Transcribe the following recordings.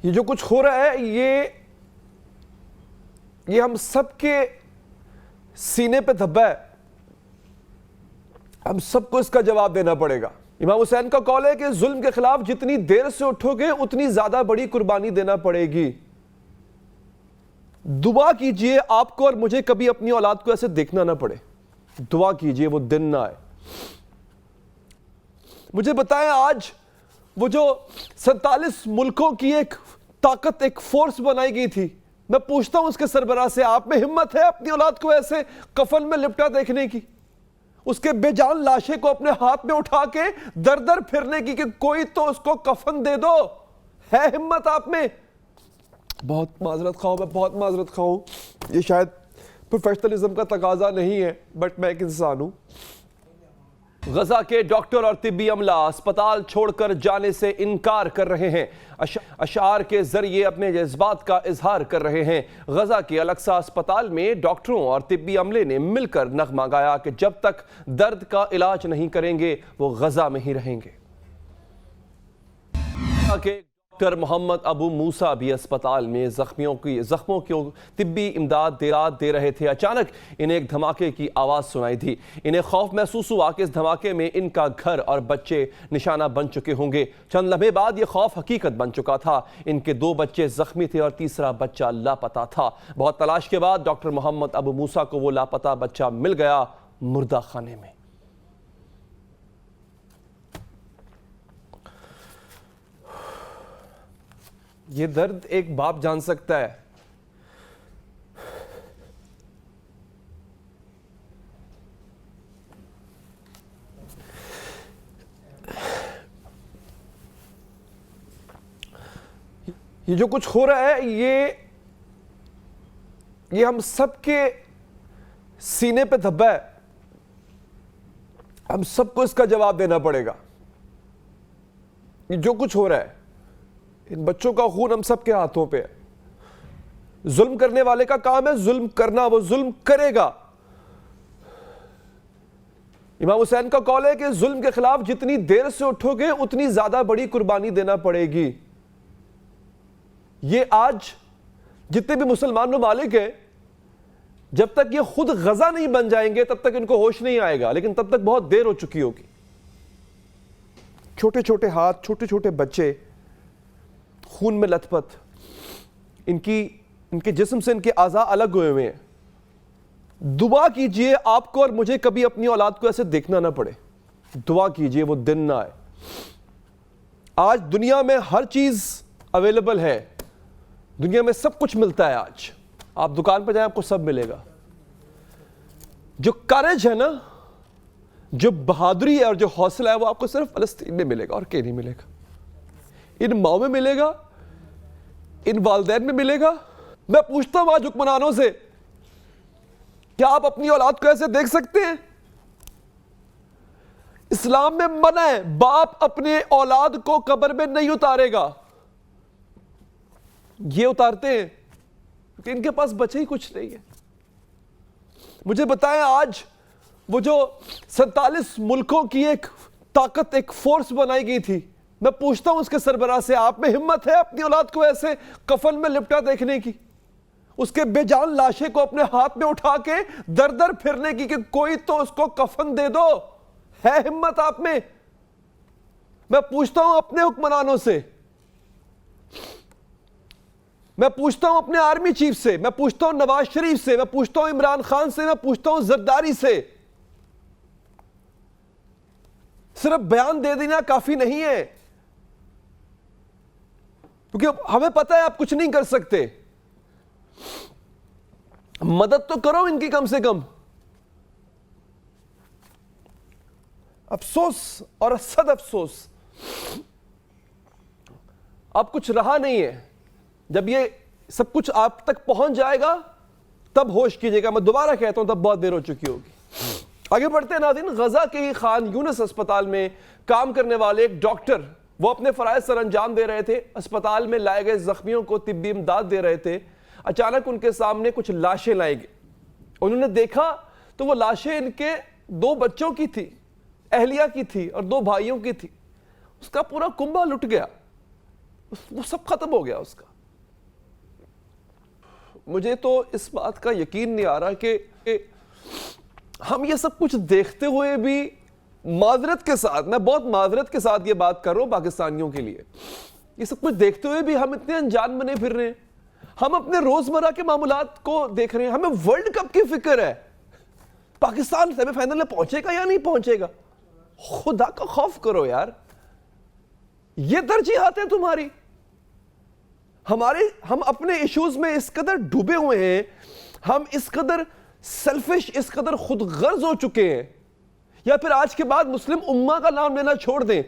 ये जो कुछ हो रहा है ये हम सबके सीने पे धब्बा है। हम सबको इसका जवाब देना पड़ेगा। इमाम हुसैन का कौल है कि जुल्म के खिलाफ जितनी देर से उठोगे उतनी ज्यादा बड़ी कुर्बानी देना पड़ेगी। दुआ कीजिए आपको और मुझे कभी अपनी औलाद को ऐसे देखना ना पड़े। दुआ कीजिए वो दिन ना आए। मुझे बताएं, आज वो जो 47 मुल्कों की एक ताकत, एक फोर्स बनाई गई थी, मैं पूछता हूं उसके सरबराह से, आप में हिम्मत है अपनी औलाद को ऐसे कफन में लिपटा देखने की, उसके बेजान लाशे को अपने हाथ में उठा के दर दर फिरने की कि कोई तो उसको कफन दे दो? है हिम्मत आप में? बहुत माजरत खाऊं, मैं बहुत माजरत खाऊं, ये शायद प्रोफेशनलिज्म का तकाजा नहीं है, बट मैं एक इंसान हूं। गजा के डॉक्टर और तिब्बी अमला अस्पताल छोड़कर जाने से इनकार कर रहे हैं। अशार के जरिए अपने जज्बात का इजहार कर रहे हैं। गजा के अलक्सा अस्पताल में डॉक्टरों और तिब्बी अमले ने मिलकर नगमा गाया कि जब तक दर्द का इलाज नहीं करेंगे वो गजा में ही रहेंगे। डॉक्टर मोहम्मद अबू मूसा भी अस्पताल में जख्मों को तिब्बी इमदाद दे रहे थे। अचानक इन्हें एक धमाके की आवाज़ सुनाई दी। इन्हें खौफ महसूस हुआ कि इस धमाके में इनका घर और बच्चे निशाना बन चुके होंगे। चंद लम्हे बाद ये खौफ हकीकत बन चुका था। इनके 2 बच्चे जख्मी थे और तीसरा बच्चा लापता था। बहुत तलाश के बाद डॉक्टर मोहम्मद अबू मूसा को वो लापता बच्चा मिल गया, मुर्दा खाने में। ये दर्द एक बाप जान सकता है। ये जो कुछ हो रहा है ये हम सबके सीने पे धब्बा है। हम सबको इसका जवाब देना पड़ेगा। ये जो कुछ हो रहा है, इन बच्चों का खून हम सबके हाथों पे है। जुल्म करने वाले का काम है जुल्म करना, वो जुल्म करेगा। इमाम हुसैन का कौल है कि जुल्म के खिलाफ जितनी देर से उठोगे उतनी ज्यादा बड़ी कुर्बानी देना पड़ेगी। ये आज जितने भी मुसलमान ममालिक हैं, जब तक ये खुद गजा नहीं बन जाएंगे तब तक इनको होश नहीं आएगा, लेकिन तब तक बहुत देर हो चुकी होगी। छोटे छोटे हाथ, छोटे छोटे बच्चे खून में लथपथ, इनके जिस्म से इनके आज़ा अलग हुए हुए हैं। दुआ कीजिए आपको और मुझे कभी अपनी औलाद को ऐसे देखना ना पड़े। दुआ कीजिए वो दिन ना आए। आज दुनिया में हर चीज अवेलेबल है, दुनिया में सब कुछ मिलता है। आज आप दुकान पर जाएं, आपको सब मिलेगा। जो करेज है ना, जो बहादुरी है और जो हौसला है, वो आपको सिर्फ फलस्तीन में मिलेगा और कहीं नहीं मिलेगा। इन माओ में मिलेगा, इन वालदैन में मिलेगा। मैं पूछता हूं आज हुक्मरानों से, क्या आप अपनी औलाद को ऐसे देख सकते हैं? इस्लाम में मना है, बाप अपने औलाद को कब्र में नहीं उतारेगा। ये उतारते हैं क्योंकि इनके पास बचे ही कुछ नहीं है। मुझे बताएं, आज वो जो 47 मुल्कों की एक ताकत, एक फोर्स बनाई गई थी, मैं पूछता हूं उसके सरबराह से, आप में हिम्मत है अपनी औलाद को ऐसे कफन में लिपटा देखने की, उसके बेजान लाशे को अपने हाथ में उठा के दर दर फिरने की कि कोई तो उसको कफन दे दो? है हिम्मत आप में? मैं पूछता हूं अपने हुक्मरानों से, मैं पूछता हूं अपने आर्मी चीफ से, मैं पूछता हूं नवाज शरीफ से, मैं पूछता हूं इमरान खान से, मैं पूछता हूं जरदारी से। सिर्फ बयान दे देना काफी नहीं है, क्योंकि हमें पता है आप कुछ नहीं कर सकते। मदद तो करो इनकी कम से कम। अफसोस और सद अफसोस, अब कुछ रहा नहीं है। जब ये सब कुछ आप तक पहुंच जाएगा तब होश कीजिएगा। मैं दोबारा कहता हूं, तब बहुत देर हो चुकी होगी। आगे बढ़ते हैं नाज़रीन। गजा के ही खान यूनिस अस्पताल में काम करने वाले एक डॉक्टर, वो अपने फराइज सर अंजाम दे रहे थे। अस्पताल में लाए गए जख्मियों को तिब्बी इमदाद दे रहे थे। अचानक उनके सामने कुछ लाशें लाई गई। उन्होंने देखा तो वो लाशें इनके 2 बच्चों की थी, अहलिया की थी और 2 भाइयों की थी। उसका पूरा कुंभा लुट गया। वो सब खत्म हो गया उसका। मुझे तो इस बात का यकीन नहीं आ रहा कि हम ये सब कुछ देखते हुए भी, माजरत के साथ, मैं बहुत माजरत के साथ ये बात कर रहा हूं पाकिस्तानियों के लिए, ये सब कुछ देखते हुए भी हम इतने अनजान बने फिर रहे हैं। हम अपने रोजमर्रा के मामूलात को देख रहे हैं, हमें वर्ल्ड कप की फिक्र है, पाकिस्तान सेमीफाइनल में पहुंचेगा या नहीं पहुंचेगा। खुदा का खौफ करो यार, ये तरजीहात है तुम्हारी। हम अपने इश्यूज में इस कदर डूबे हुए हैं, हम इस कदर सेल्फिश, इस कदर खुद गर्ज हो चुके हैं, या फिर आज के बाद मुस्लिम उम्मा का नाम लेना छोड़ दें,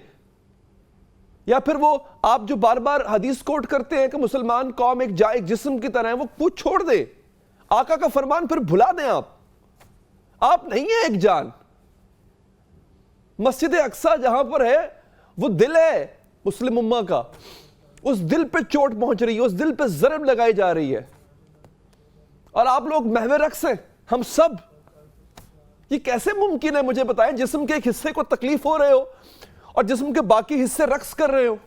या फिर वो आप जो बार बार हदीस कोट करते हैं कि मुसलमान कौम एक जिस्म की तरह है, वो कुछ छोड़ दें, आका का फरमान फिर भुला दें। आप नहीं है एक जान। मस्जिद अक्सा जहां पर है वो दिल है मुस्लिम उम्मा का, उस दिल पे चोट पहुंच रही है, उस दिल पे जरब लगाई जा रही है, और आप लोग महवे रक्स हैं, हम सब। ये कैसे मुमकिन है मुझे बताएं, जिस्म के एक हिस्से को तकलीफ हो रहे हो और जिस्म के बाकी हिस्से रक्स कर रहे हो,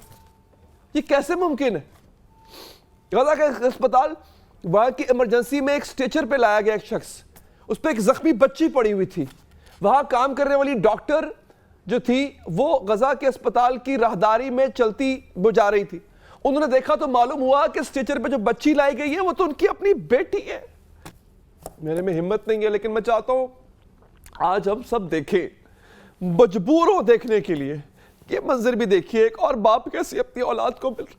ये कैसे मुमकिन है। गजा का अस्पताल, वहां की इमरजेंसी में एक स्ट्रेचर पे लाया गया एक शख्स, उस पर एक जख्मी बच्ची पड़ी हुई थी। वहां काम करने वाली डॉक्टर जो थी वो गजा के अस्पताल की राहदारी में चलती वो जा रही थी, उन्होंने देखा तो मालूम हुआ कि स्ट्रेचर पे जो बच्ची लाई गई है वो तो उनकी अपनी बेटी है। मेरे में हिम्मत नहीं है, लेकिन मैं चाहता हूं आज हम सब देखें, मजबूर हो देखने के लिए। ये मंजर भी देखिए, एक और बाप कैसे अपनी औलाद को मिल रहा।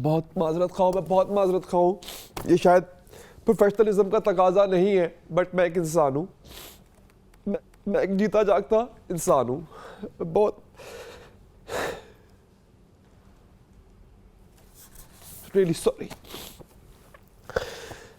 बहुत माजरत खाऊं, मैं बहुत माजरत खाऊं, ये शायद प्रोफेशनलिज्म का तकाजा नहीं है, बट मैं एक इंसान हूं, मैं एक जीता जागता इंसान हूं। बहुत रियली सॉरी।